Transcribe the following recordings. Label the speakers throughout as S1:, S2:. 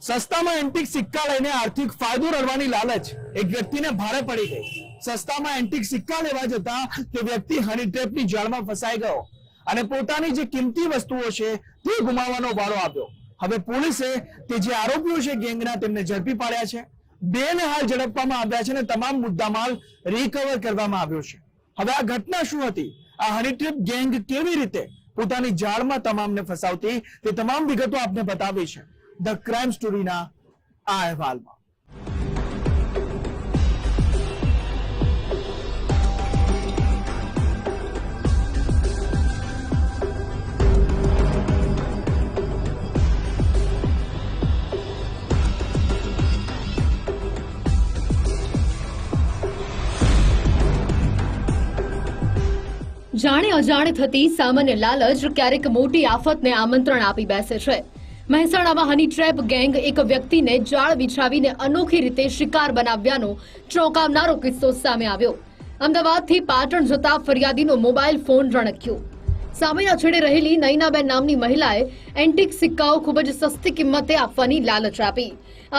S1: સસ્તામાં એન્ટિક સિક્કા લઈને આર્થિક ફાયદો રળવાની લાલચ એક વ્યક્તિને ભારે પડી ગઈ। સસ્તામાં એન્ટિક સિક્કા લેવા જતા તે વ્યક્તિ હની ટ્રેપની જાળમાં ફસાઈ ગયો અને પોતાની જે કિંમતી વસ્તુઓ છે તે ગુમાવવાનો વારો આવ્યો। હવે પોલીસે તે જે આરોપીઓ છે ગેંગના તેમને ઝડપી પાડ્યા છે। બેને હાલ ઝડપવામાં આવ્યા છે અને તમામ મુદ્દામાલ રિકવર કરવામાં આવ્યો છે। હવે આ ઘટના શું હતી, આ હની ટ્રેપ ગેંગ કેવી રીતે પોતાની જાળમાં તમામને ફસાવતી, તે તમામ વિગતો આપને બતાવી છે ધ ક્રાઇમ સ્ટોરીના આ અહેવાલમાં।
S2: જાણે અજાણે થતી સામાન્ય લાલચ ક્યારેક મોટી આફતને આમંત્રણ આપી બેસે છે। મહેસાણામાં હની ટ્રેપ ગેંગ એક વ્યક્તિને જાળ વિછાવીને અનોખી રીતે શિકાર બનાવ્યાનો ચોંકાવનારો કિસ્સો સામે આવ્યો। અમદાવાદથી પાટણ જતા ફરિયાદીનો મોબાઈલ ફોન રણક્યો। સામેના છેડે રહેલી નૈનાબેન નામની મહિલાએ એન્ટિક સિક્કાઓ ખૂબ જ સસ્તી કિંમતે આપવાની લાલચ આપી।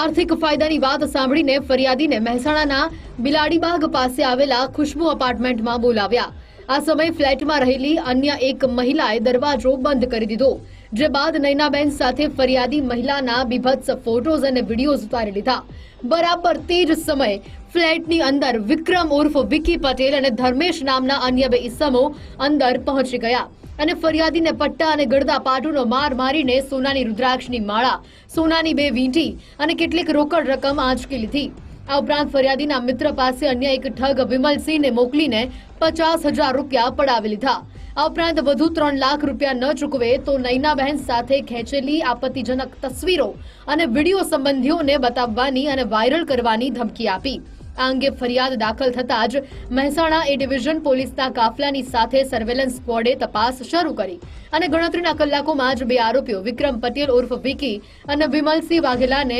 S2: આર્થિક ફાયદાની વાત સાંભળીને ફરિયાદીને મહેસાણાના બિલાડીબાગ પાસે આવેલા ખુશ્બુ અપાર્ટમેન્ટમાં બોલાવ્યા। આ સમયે ફ્લેટમાં રહેલી અન્ય એક મહિલાએ દરવાજો બંધ કરી દીધો, જે બાદ નૈનાબેન સાથે ફરિયાદી મહિલાના બીભત્સ ફોટોઝ અને વિડીયોઝ ઉતારી લીધા। બરાબર તે જ સમયે ફ્લેટની અંદર વિક્રમ ઉર્ફ વિકી પટેલ અને ધર્મેશ નામના અન્ય બે ઇસમો અંદર પહોંચી ગયા અને ફરિયાદીને પટ્ટા અને ગળદા પાટુનો માર મારીને સોનાની રુદ્રાક્ષની માળા, સોનાની 2 વીંટી અને કેટલીક રોકડ રકમ આંચકી લીધી। આ ઉપરાંત ફરિયાદીના મિત્ર પાસે અન્ય એક ઠગ વિમલસિંહને મોકલીને 50,000 રૂપિયા પડાવી લીધા। આ ઉપરાંત વધુ 3 લાખ રૂપિયા ન ચૂકવે તો નૈનાબહેન સાથે ખેંચેલી આપત્તિજનક તસવીરો અને વિડીયો સંબંધીઓને બતાવવાની અને વાયરલ કરવાની ધમકી આપી। આ અંગે ફરિયાદ દાખલ થતાં જ મહેસાણા એ ડિવિઝન પોલીસના કાફલાની સાથે સર્વેલન્સ સ્ક્વોડે તપાસ શરૂ કરી અને ગણતરીના કલાકોમાં જ 2 આરોપીઓ વિક્રમ પટેલ ઉર્ફ વિકી અને વિમલસિંહ વાઘેલાને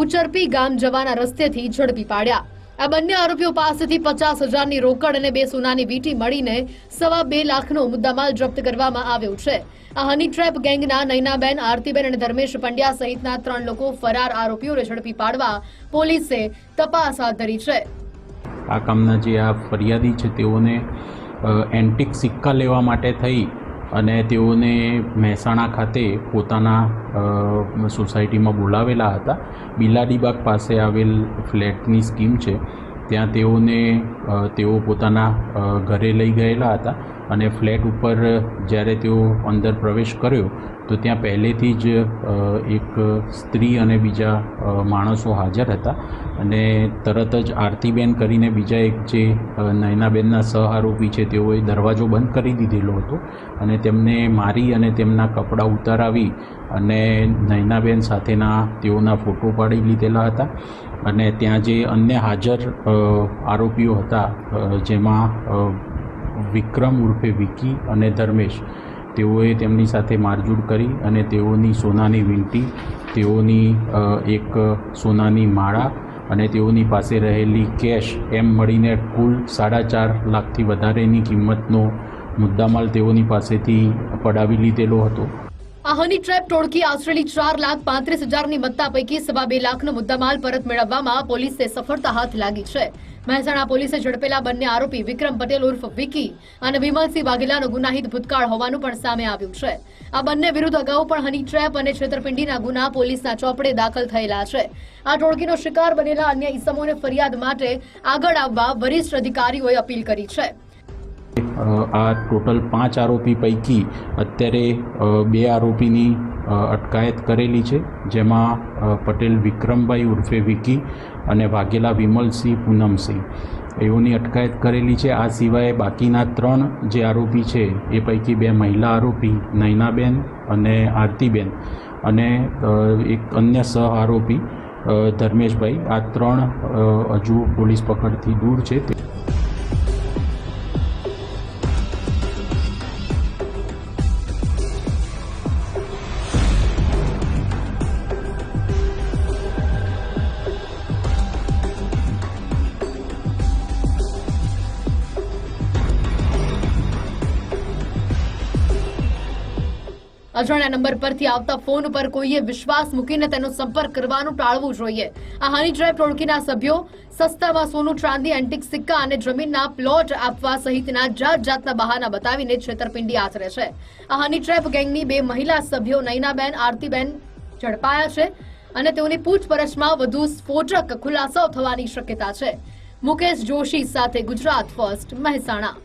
S2: ઉચરપી ગામ જવાના રસ્તેથી ઝડપી પાડ્યા। આ બંને આરોપીઓ પાસેથી 50,000ની રોકડ અને 2 સોનાની વીંટી મળીને 2.25 લાખનો મુદ્દામાલ જપ્ત કરવામાં આવ્યો છે। આ હની ટ્રેપ ગેંગના નૈનાબેન, આરતીબેન અને ધર્મેશ પંડ્યા સહિતના 3 લોકો ફરાર આરોપીઓને ઝડપી પાડવા પોલીસે તપાસ હાથ ધરી છે।
S3: આ કામના જે આ ફરિયાદી છે તેઓને એન્ટિક સિક્કા લેવા માટે થઈ અને તેઓને મહેસાણા ખાતે પોતાના સોસાયટીમાં બોલાવેલા હતા। બિલાડીબાગ પાસે આવેલ ફ્લેટની સ્કીમ છે, ત્યાં તેઓ પોતાના ઘરે લઈ ગયેલા હતા અને ફ્લેટ ઉપર જ્યારે તેઓ અંદર પ્રવેશ કર્યો તો ત્યાં પહેલેથી જ એક સ્ત્રી અને બીજા માણસો હાજર હતા અને તરત જ આરતીબેન કરીને બીજા એક જે નૈનાબેનના સહ આરોપી છે તેઓએ દરવાજો બંધ કરી દીધેલો હતો અને તેમને મારી અને તેમના કપડાં ઉતારાવી અને નૈનાબેન સાથેના તેઓના ફોટો પાડી લીધેલા હતા અને ત્યાં જે અન્ય હાજર આરોપીઓ હતા જેમાં વિક્રમ ઉર્ફે વિકી અને ધર્મેશ, તેઓએ તેમની સાથે મારઝૂડ કરી અને તેઓની સોનાની વીંટી, તેઓની એક સોનાની માળા અને તેઓની પાસે રહેલી કેશ એમ મળીને કુલ 4.5 લાખથી વધારેની કિંમતનો મુદ્દામાલ તેઓની પાસેથી પડાવી લીધેલો હતો।
S2: આ હની ટ્રેપ ટોળકી આશરેલી 4,35,000ની મત્તા પૈકી 2.25 લાખનો મુદ્દામાલ પરત મેળવવામાં પોલીસે સફળતા હાથ લાગી છે। મહેસાણા પોલીસે ઝડપેલા બંને આરોપી વિક્રમ પટેલ ઉર્ફ વિકી અને વિમલસિંહ વાઘેલાનો ગુનાહિત ભૂતકાળ હોવાનું પણ સામે આવ્યું છે। આ બંને વિરુદ્ધ અગાઉ પણ હની ટ્રેપ અને છેતરપિંડીના ગુના પોલીસના ચોપડે દાખલ થયેલા છે। આ ટોળકીનો શિકાર બનેલા અન્ય ઇસમોને ફરિયાદ માટે આગળ આવવા વરિષ્ઠ અધિકારીઓએ અપીલ કરી છે।
S3: આ ટોટલ 5 આરોપી પૈકી અત્યારે 2 આરોપીની અટકાયત કરેલી છે, જેમાં પટેલ વિક્રમભાઈ ઉર્ફે વિકી અને વાઘેલા વિમલસિંહ પૂનમસિંહ એઓની અટકાયત કરેલી છે। આ સિવાય બાકીના 3 જે આરોપી છે એ પૈકી 2 મહિલા આરોપી નૈનાબેન અને આરતીબેન અને એક અન્ય સહ આરોપી ધર્મેશભાઈ, આ 3 હજુ પોલીસ પકડથી દૂર છે।
S2: અજાણ્યા નંબર પરથી આવતા ફોન ઉપર કોઈએ વિશ્વાસ મૂકીને તેનો સંપર્ક કરવાનું ટાળવું જોઈએ. આ હની ટ્રેપ ટોળકીના સભ્યો સસ્તામાં સોનું, ચાંદી, એન્ટિક સિક્કા અને જમીનના પ્લોટ આપવા સહિતના જાતના બહાના બતાવીને છેતરપિંડી આચરે છે. આ હની ટ્રેપ ગેંગની 2 મહિલા સભ્યો નયનાબેન, આરતીબેન ઝડપાયા છે અને તેઓની પૂછપરછમાં વધુ સ્ફોટક ખુલાસાઓ થવાની શક્યતા છે. મુકેશ જોશી સાથે ગુજરાત ફર્સ્ટ, મહેસાણા.